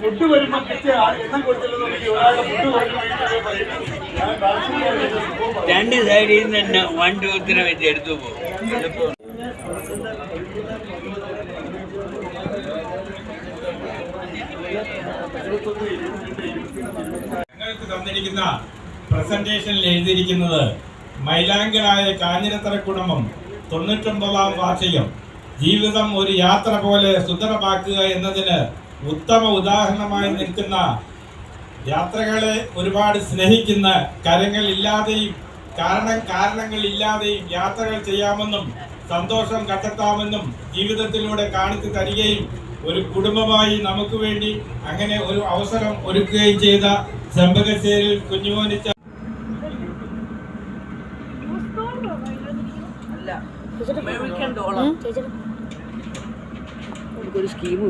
Food വരുമ്പോൾ എണ്ണം കൊടുത്തില്ലെന്ന് ഒരാളുടെ ഫുഡ് രണ്ട് സൈഡിൽ നിന്ന് തന്നെ 1 2 3 വെച്ച് എടുത്തു പോകും. ഞങ്ങൾക്ക് തന്നിരിക്കുന്ന പ്രസന്റേഷനിൽ എഴുതിയിരിക്കുന്നത് മൈലാങ്കരായ കാഞ്ഞിരത്തറ കുടുംബം 99-ാം വാർഷികം ജീവിതം ഒരു യാത്ര പോലെ സുന്ദരമാക്കുക എന്നതിന് ഉത്തമ ഉദാഹരണമായി നിൽക്കുന്ന, യാത്രകളെ ഒരുപാട് സ്നേഹിക്കുന്ന, കരങ്ങളില്ലാതെയും കാരണങ്ങളില്ലാതെയും യാത്രകൾ ചെയ്യാമെന്നും സന്തോഷം കണ്ടെത്താമെന്നും ജീവിതത്തിലൂടെ കാണിച്ചു തരികയും ഒരു കുടുംബമായി നമുക്ക് വേണ്ടി അങ്ങനെ ഒരു അവസരം ഒരുക്കുകയും ചെയ്ത ചെമ്പകശ്ശേരിയിൽ കുഞ്ഞുമോനിച്ച ഒരു സ്കീം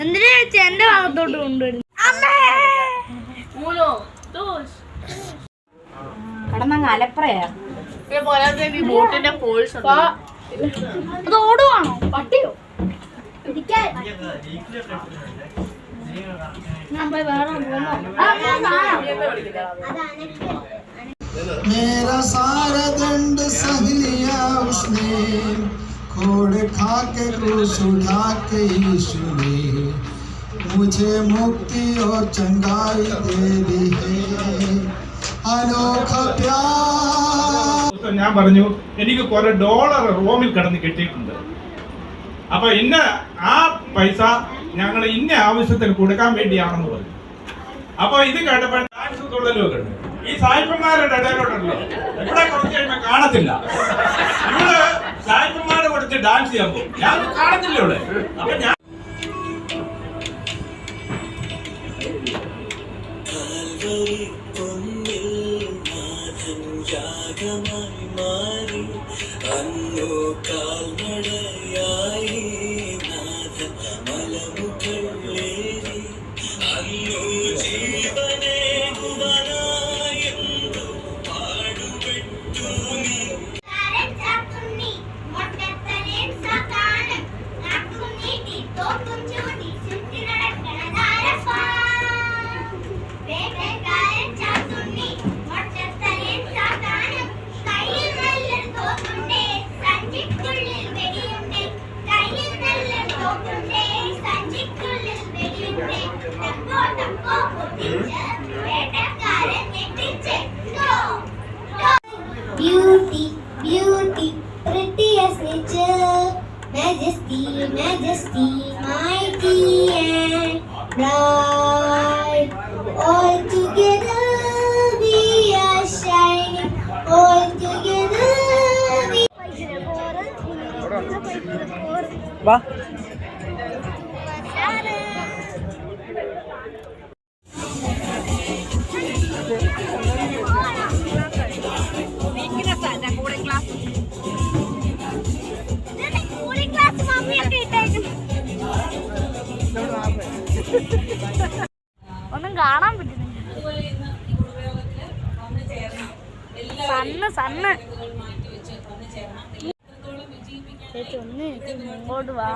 എന്തിനാ എന്റെ ഭാഗത്തോട്ട് കൊണ്ടുവരുന്നു? കടന്നങ്ങ് അലപ്പറയാ. അത് ഓടുവാണോ പട്ടിയോ? मेरा सारा दंड सह लिया उसने, खोड़ खा के क्रूस उठा के यीशु ने मुझे मुक्ति और चंगाई दे दी है, अनोखा प्यार. ഞാൻ പറഞ്ഞു എനിക്ക് കുറെ ഡോളർ റോമിൽ കിടന്ന് കിട്ടിയിട്ടുണ്ട്. അപ്പൊ ഇന്ന ആ പൈസ ഞങ്ങൾ ഇന്ന ആവശ്യത്തിന് കൊടുക്കാൻ വേണ്ടിയാണെന്ന് പറഞ്ഞു. അപ്പൊ ഇത് കേട്ടപ്പോൾ ഡാൻസ് തുള്ളലൊക്കെ ഉണ്ട്. ഈ സായിപ്പന്മാരുടെ ഇടയിലോട്ടല്ലോ ഇവിടെ കുറച്ച് കഴിയുമ്പോൾ കാണത്തില്ല. ഇവിടെ സായിപ്പന്മാരെ കൊടുത്ത് ഡാൻസ് ചെയ്യാൻ പോകും. ഞാൻ കാണത്തില്ല ഇവിടെ. അപ്പൊ ഞാൻ Beauty, beauty, pretty as nature, majesty, majesty, mighty and bright. All together we are shining. All together we. വാ ഒന്നും കാണാൻ പറ്റുന്നില്ല. സണ്ണ് ചേച്ചി ഒന്ന് ഇങ്ങോട്ട് വാ.